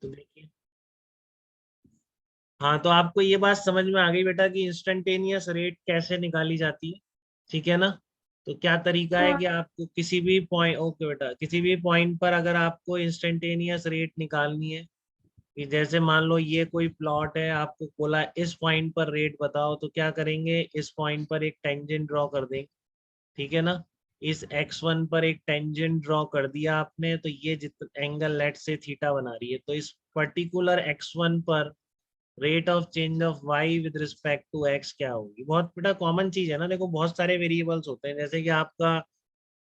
तो देखिए, हाँ तो आपको ये बात समझ में आ गई बेटा कि इंस्टेंटेनियस रेट कैसे निकाली जाती है, ठीक है ना। तो क्या तरीका है हाँ कि आपको किसी भी पॉइंट, ओके बेटा, किसी भी पॉइंट पर अगर आपको इंस्टेंटेनियस रेट निकालनी है, कि जैसे मान लो ये कोई प्लॉट है, आपको बोला इस पॉइंट पर रेट बताओ, तो क्या करेंगे, इस पॉइंट पर एक टेंजेंट ड्रॉ कर देंगे, ठीक है ना। इस x1 पर एक टेंजेंट ड्रॉ कर दिया आपने, तो ये जित एंगल लेट से थीटा बना रही है, तो इस पर्टिकुलर x1 पर rate of change of y with respect to x क्या होगी। बहुत बेटा कॉमन चीज है ना, देखो बहुत सारे वेरिएबल्स होते हैं, जैसे कि आपका,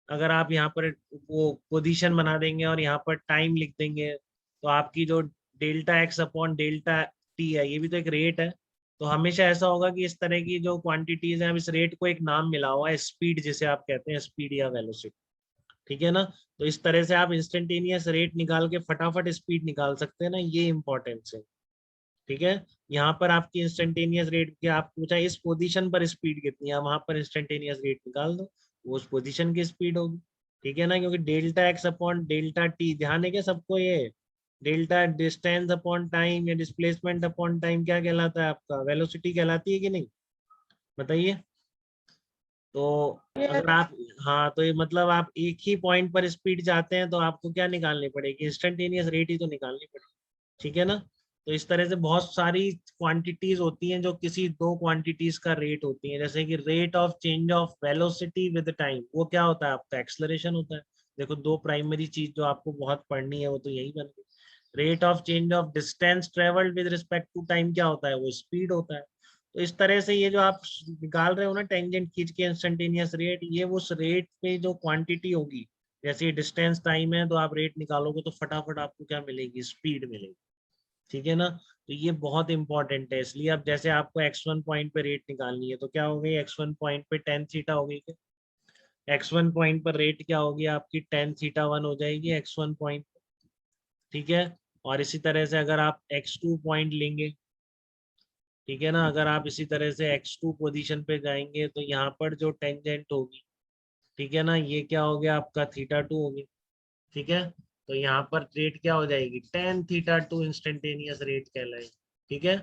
अगर आप यहाँ पर वो पोजीशन बना देंगे और यहाँ पर टाइम लिख देंगे, तो आपकी जो delta x upon delta T है, ये भी तो एक रेट है। तो हमेशा ऐसा होगा कि इस तरह की जो क्वांटिटीज हैं, अब इस रेट को एक नाम मिला हुआ है, स्पीड जिसे आप कहते हैं, स्पीड या वेलोसिटी, ठीक है ना। तो इस तरह से आप इंस्टेंटेनियस रेट निकाल के फटाफट स्पीड निकाल सकते हैं ना, ये इंपॉर्टेंस है, ठीक है। यहाँ पर आपकी इंस्टेंटेनियस रेट की आप पूछा इस पोजीशन पर स्पीड कितनी है, वहां पर इंस्टेंटेनियस रेट निकाल दो, वो उस पोजीशन की स्पीड होगी, ठीक है ना। क्योंकि delta x upon delta T, ध्यान है क्या सबको, ये डेल्टा डिस्टेंस अपॉन टाइम या डिस्प्लेसमेंट अपॉन टाइम क्या कहलाता है, आपका वेलोसिटी कहलाती है कि नहीं, बताइए। तो अगर ये- आप, हाँ तो ये मतलब आप एक ही पॉइंट पर स्पीड चाहते हैं, तो आपको क्या निकालनी पड़ेगी, इंस्टेंटेनियस रेट ही तो निकालनी पड़ेगी, ठीक है ना। तो इस तरह से बहुत सारी क्वांटिटीज होती हैं जो किसी दो क्वांटिटीज का रेट होती है, जैसे कि rate of change of velocity with time, वो क्या होता है, आपका एक्सलरेशन होता है। देखो दो प्राइमरी चीज जो आपको बहुत पढ़नी है वो तो यही बन गई। Rate of change of distance travelled with respect to time क्या होता है, वो स्पीड होता है। तो इस तरह से ये जो आप निकाल रहे हो ना टेंजेंट खींच के इंस्टेंटेनियस रेट, ये उस रेट पे जो क्वांटिटी होगी, जैसे डिस्टेंस टाइम है, तो आप रेट निकालोगे तो फटाफट आपको क्या मिलेगी, स्पीड मिलेगी, ठीक है ना। तो ये बहुत इंपॉर्टेंट है, इसलिए अब जैसे आपको x1 पॉइंट पे रेट निकालनी है, तो क्या हो गई, x1 पॉइंट पे टेन थीटा हो गई, x1 पॉइंट पर रेट क्या होगी आपकी, टेन थीटा वन हो जाएगी x1 पॉइंट, ठीक है। और इसी तरह से अगर आप x2 पॉइंट लेंगे, ठीक है ना, अगर आप इसी तरह से x2 पोजीशन पे जाएंगे, तो यहाँ पर जो टेंजेंट होगी, ठीक है ना, ये क्या हो गया आपका थीटा टू होगी, ठीक है। तो यहाँ पर रेट क्या हो जाएगी, tan theta to instantaneous rate कहलाएगी, ठीक है।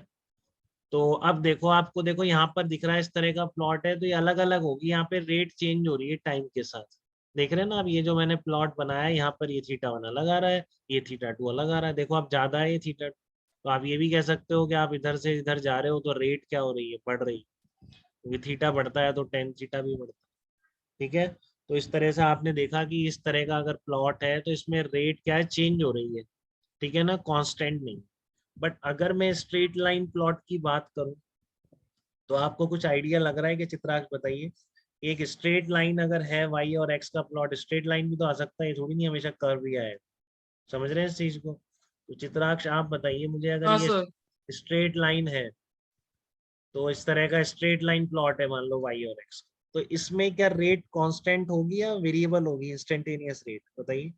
तो अब देखो, आपको देखो यहाँ पर दिख रहा है इस तरह का प्लॉट है, तो ये अलग अलग होगी, यहाँ पे रेट चेंज हो रही है टाइम के साथ, देख रहे हैं ना। अब ये जो मैंने प्लॉट बनाया है, यहाँ पर ये थीटा वन अलग आ रहा है, ये थीटा टू अलग आ रहा है, देखो अब ज्यादा है ये थीटा टू। तो आप ये भी कह सकते हो कि आप इधर से इधर जा रहे हो तो रेट क्या हो रही है, बढ़ रही है, क्योंकि थीटा बढ़ता है तो टेन थीटा भी बढ़ता है, ठीक है। तो इस तरह से आपने देखा कि इस तरह का अगर प्लॉट है, तो इसमें रेट क्या है, चेंज हो रही है, ठीक है ना, कांस्टेंट नहीं। बट अगर मैं स्ट्रेट लाइन प्लॉट की बात करूं, तो आपको कुछ आइडिया लग रहा है कि चित्राक्ष बताइए, एक स्ट्रेट लाइन अगर है वाई और एक्स का प्लॉट, स्ट्रेट लाइन भी तो आ सकता है, थोड़ी नहीं हमेशा कर्व ही आए, समझ रहे हैं इस चीज को। तो चित्राक्ष आप बताइए मुझे, अगर हाँ ये सर। स्ट्रेट लाइन है, तो इस तरह का स्ट्रेट लाइन प्लॉट है, मान लो वाई और एक्स, तो इसमें क्या रेट कांस्टेंट होगी या वेरिएबल होगी, इंस्टेंटेनियस रेट बताइए।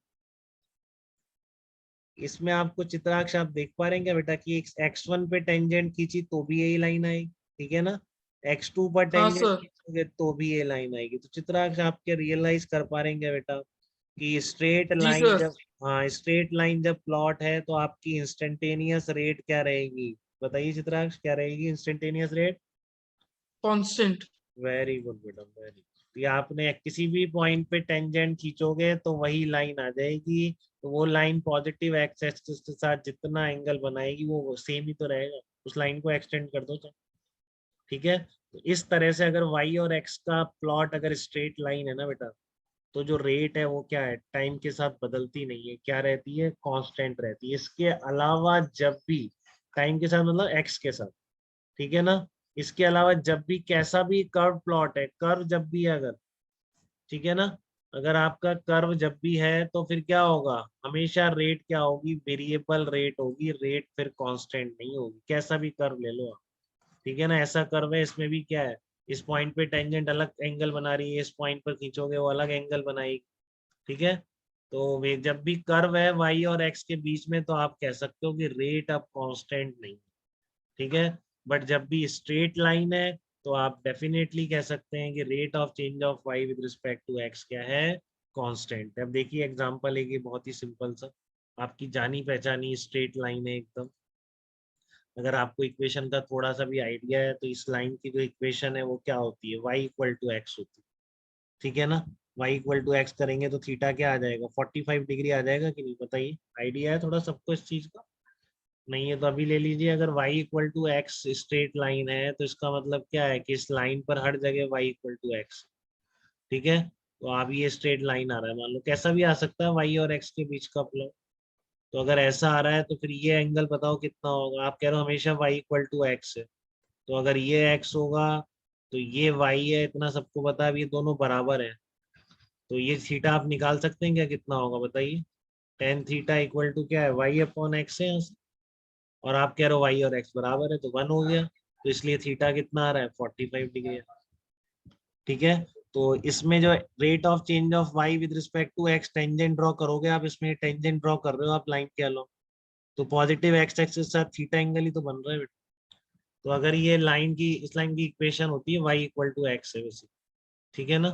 इसमें आपको चित्राक्ष आप देख पा रहे हैं क्या बेटा, कि x1 पे टेंजेंट खींची तो भी यही लाइन आएगी, ठीक है ना, x2 पर हाँ टेंजेंट सर। खींचोगे तो भी ये लाइन आएगी। तो चित्राक्ष आपके रियलाइज कर पा रहे हैं क्या बेटा, कि स्ट्रेट जी लाइन सर। जब, हाँ स्ट्रेट लाइन जब प्लॉट है, तो आपकी इंस्टेंटेनियस रेट क्या रहेगी, बताइए चित्राक्ष, क्या रहेगी instantaneous rate. Constant. Very good बेटा, वेरी गुड। ये आपने किसी भी पॉइंट पे टेंजेंट खींचोगे तो वही लाइन आ जाएगी, तो वो लाइन पॉजिटिव एक्स एक्सिस के साथ जितना एंगल बनाएगी वो सेम ही तो रहेगा, उस लाइन को एक्सटेंड कर दो, ठीक है। तो इस तरह से अगर y और x का प्लॉट अगर स्ट्रेट लाइन है ना बेटा, तो जो रेट है वो क्या है, टाइम के साथ बदलती नहीं है, क्या रहती है, कांस्टेंट रहती है। इसके अलावा जब भी, टाइम के साथ मतलब x के साथ, ठीक है ना, इसके अलावा जब भी कैसा भी कर्व प्लॉट है, कर्व जब भी है अगर, ठीक है ना, अगर आपका कर्व जब भी है, तो फिर क्या होगा, हमेशा रेट क्या होगी, वेरिएबल रेट होगी, रेट फिर कांस्टेंट नहीं होगी, कैसा भी कर्व ले लो आप, ठीक है ना। ऐसा कर्व है, इसमें भी क्या है, इस पॉइंट पे टेंजेंट अलग एंगल बना रही है, इस पॉइंट पर खींचोगे वो अलग एंगल बनाएगी, ठीक है। तो वे जब भी कर्व है वाई और एक्स के बीच में, तो आप कह सकते हो कि रेट अब कांस्टेंट नहीं, ठीक है। बट जब भी स्ट्रेट लाइन है, तो आप डेफिनेटली कह सकते हैं कि rate of change of y with respect to x क्या है, कांस्टेंट। अब देखिए एग्जांपल एक बहुत ही सिंपल सा, आपकी जानी पहचानी स्ट्रेट लाइन है एकदम। अगर आपको इक्वेशन का थोड़ा सा भी आइडिया है तो इस लाइन की जो इक्वेशन है वो क्या होती है, y इक्वल टू एक्स होती है, ठीक है ना। y इक्वल टू एक्स करेंगे तो थीटा क्या आ जाएगा, 45 डिग्री आ जाएगा कि नहीं, बताइए। आइडिया है थोड़ा सबको इस चीज का? नहीं है तो अभी ले लीजिए, अगर y equal to x straight line है तो इसका मतलब क्या है कि इस लाइन पर हर जगह y इक्वल टू एक्स, ठीक है। तो अभी ये स्ट्रेट लाइन आ रहा है, मान लो कैसा भी आ सकता है y और x के बीच का प्लॉट। तो अगर ऐसा आ रहा है तो फिर ये एंगल बताओ कितना होगा, आप कह रहे हो हमेशा y इक्वल टू एक्स है, तो अगर ये x होगा तो ये y है, इतना सबको पता है, अब ये दोनों बराबर है। तो ये थीटा आप निकाल सकते हैं क्या, कितना होगा बताइए। टेन थीटा इक्वल टू क्या है, y अपॉन एक्स है यहाँ से। और आप कह रहे हो y और x बराबर है तो 1 हो गया, तो इसलिए थीटा कितना आ रहा है, 45 डिग्री है, ठीक है। तो इसमें जो rate of change of y with respect to x tangent draw करोगे आप, इसमें टेंजेंट ड्रॉ कर रहे हो आप लाइन के अलोंग, तो पॉजिटिव x एक्सिस के साथ थीटा एंगल ही तो बन रहा है बेटा। तो अगर ये लाइन की, इस लाइन की इक्वेशन होती है y इक्वल टू एक्स है वैसे, ठीक है ना।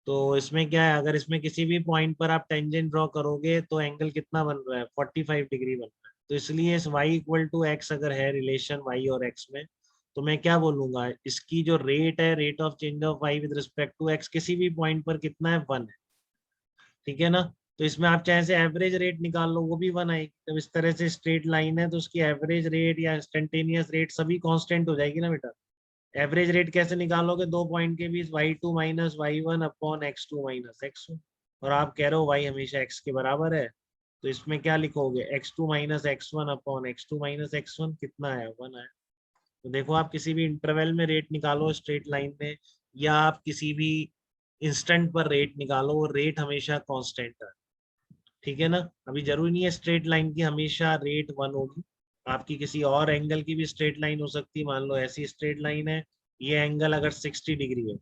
तो इसमें क्या है, अगर इसमें किसी भी पॉइंट पर आप टेंजेंट ड्रॉ करोगे तो एंगल कितना बन रहा है, 45 डिग्री बन रहा है। तो इसलिए इस y इक्वल टू एक्स अगर है रिलेशन y और x में, तो मैं क्या बोलूंगा, इसकी जो रेट है, rate of change of y with respect to x किसी भी पॉइंट पर कितना है, 1 है, ठीक है ना। तो इसमें आप चाहे से एवरेज रेट निकाल लो, वो भी 1 आएगी। जब इस तरह से स्ट्रेट लाइन है तो उसकी एवरेज रेट या इंस्टेंटेनियस रेट सभी कांस्टेंट हो जाएगी ना बेटा। एवरेज रेट कैसे निकालोगे, दो पॉइंट के बीच y2 minus y1 upon x2 minus x1, और आप कह रहे हो y हमेशा x के बराबर है, तो इसमें क्या लिखोगे, x2 minus x1 upon x2 minus x1, कितना आया, 1 आया। तो देखो आप किसी भी इंटरवल में रेट निकालो स्ट्रेट लाइन में, या आप किसी भी इंस्टेंट पर रेट निकालो, वो रेट हमेशा कांस्टेंट है, ठीक है ना। अभी जरूरी नहीं है स्ट्रेट लाइन की हमेशा रेट 1 होगी, आपकी किसी और एंगल की भी स्ट्रेट लाइन हो सकती है। मान लो ऐसी स्ट्रेट लाइन है, ये एंगल अगर 60 डिग्री है,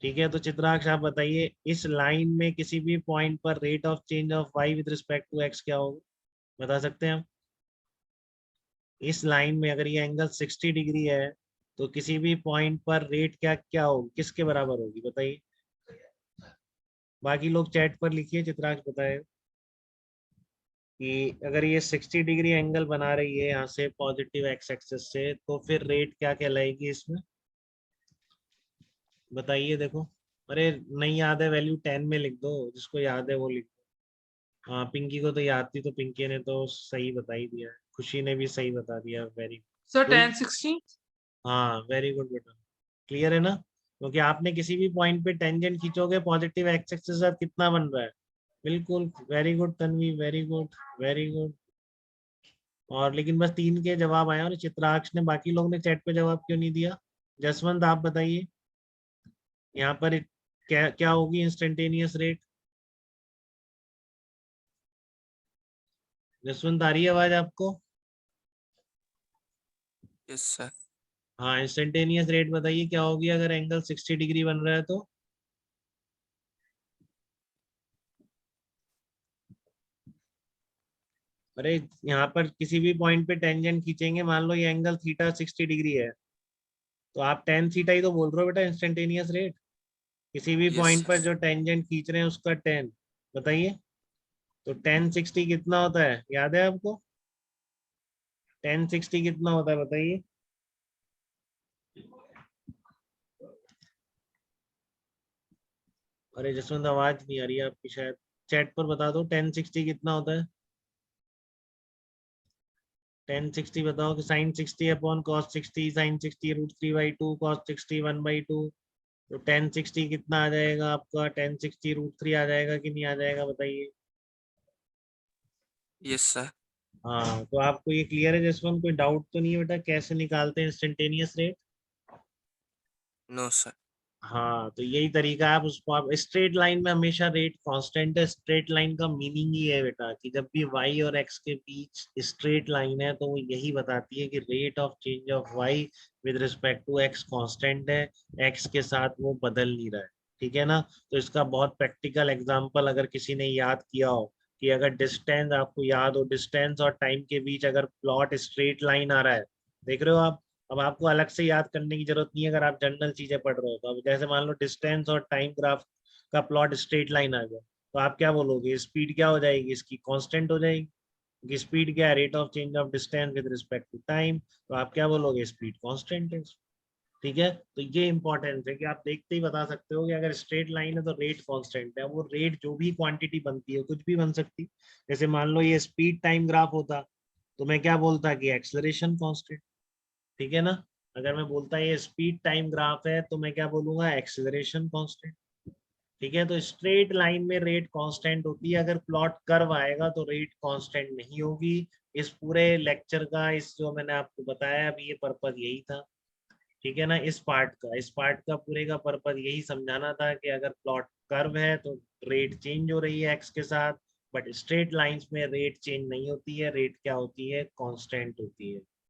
ठीक है, तो चित्राक्ष आप बताइए इस लाइन में किसी भी पॉइंट पर rate of change of y with respect to x क्या होगा, बता सकते हैं हम। इस लाइन में अगर ये एंगल 60 डिग्री है तो किसी भी पॉइंट पर रेट क्या क्या होगी, किसके बराबर होगी बताइए। बाकी लोग चैट पर लिखिए, चित्राक्ष बताए कि अगर ये 60 डिग्री एंगल बना रही है यहाँ से पॉजिटिव एक्स एक्सिस से, तो फिर रेट क्या कहलाएगी इसमें, बताइए देखो। अरे नहीं याद है वैल्यू 10 में लिख दो, जिसको याद है वो लिख दो। हाँ पिंकी को तो याद थी, तो पिंकी ने तो सही बता ही दिया है, खुशी ने भी सही बता दिया, वेरी सर गुड। 1060। हाँ वेरी गुड बेटा, क्लियर है ना। क्योंकि आपने किसी भी पॉइंट पे टेंजेंट खींचोगे पॉजिटिव एक्स एक्सिस के साथ कितना बन रहा है, बिल्कुल, very good Tanvi, very good, very good. और लेकिन बस 3 के जवाब आए और चित्राक्ष ने, बाकी लोग ने चैट पे जवाब क्यों नहीं दिया। जसवंत आप बताइए यहाँ पर क्या क्या होगी इंस्टेंटेनियस रेट, जसवंत आ रही है आवाज आपको। Yes sir. हाँ इंस्टेंटेनियस रेट बताइए क्या होगी अगर एंगल 60 डिग्री बन रहा है तो। अरे यहाँ पर किसी भी पॉइंट पे टेंजेंट खींचेंगे, मान लो ये एंगल थीटा 60 डिग्री है, तो आप टेन थीटा ही तो बोल रहे हो बेटा इंस्टेंटेनियस रेट, किसी भी यस पॉइंट पर सर। जो टेंजेंट खींच रहे हैं उसका 10, बताइए। तो 1060 कितना होता है, याद है आपको, 1060 कितना होता है बताइए। अरे जसवंत आवाज नहीं आ रही है आपकी शायद, चैट पर बता दो 1060 कितना होता है। 1060 बताओ कि sine 60 upon cos 60, sine 60 √3/2, cos 60 1/2, तो 1060 कितना आ जाएगा आपका, 1060 √3 आ जाएगा कि नहीं आ जाएगा बताइए। Yes sir. हाँ तो आपको ये क्लियर है जसवंत, कोई डाउट तो नहीं है बेटा कैसे निकालते हैं इंस्टेंटेनियस रेट। No sir. हाँ तो यही तरीका है, आप उसको आप स्ट्रेट लाइन में हमेशा रेट कांस्टेंट है, स्ट्रेट लाइन का मीनिंग ही है बेटा कि जब भी y और x के बीच स्ट्रेट लाइन है तो वो यही बताती है कि rate of change of y with respect to x constant है, x के साथ वो बदल नहीं रहा है, ठीक है ना। तो इसका बहुत प्रैक्टिकल एग्जांपल अगर किसी ने याद किया हो कि अगर डिस्टेंस आपको याद हो, डिस्टेंस और टाइम के बीच अगर प्लॉट स्ट्रेट लाइन आ रहा है, देख रहे हो आप, अब आपको अलग से याद करने की जरूरत नहीं है अगर आप जनरल चीजें पढ़ रहे हो तो। अब जैसे मान लो डिस्टेंस और टाइम ग्राफ का प्लॉट स्ट्रेट लाइन आ गया, तो आप क्या बोलोगे, स्पीड क्या हो जाएगी इसकी, कांस्टेंट हो जाएगी, क्योंकि स्पीड क्या है, rate of change of distance with respect to time, तो आप क्या बोलोगे, स्पीड कांस्टेंट है। ठीक है, तो ये इंपॉर्टेंट है कि आप देखते ही बता सकते हो कि अगर स्ट्रेट लाइन है तो रेट कांस्टेंट है, वो रेट जो भी क्वांटिटी बनती है कुछ भी बन सकती, जैसे मान लो ये स्पीड टाइम ग्राफ होता तो मैं क्या बोलता कि एक्सेलरेशन कांस्टेंट, ठीक है ना। अगर मैं बोलता ये स्पीड टाइम ग्राफ है तो मैं क्या बोलूंगा, एक्सेलरेशन कांस्टेंट। ठीक है, तो स्ट्रेट लाइन में रेट कांस्टेंट होती है, अगर प्लॉट कर्व आएगा तो रेट कांस्टेंट नहीं होगी। इस पूरे लेक्चर का, इस जो मैंने आपको बताया अभी, ये पर्पज यही था। ठीक है ना, इस पार्ट का पूरे का पर्पज यही समझाना था कि अगर प्लॉट कर्व है तो रेट चेंज हो रही है एक्स के साथ, बट स्ट्रेट लाइंस में रेट चेंज नहीं होती है, रेट क्या होती है, कांस्टेंट होती है।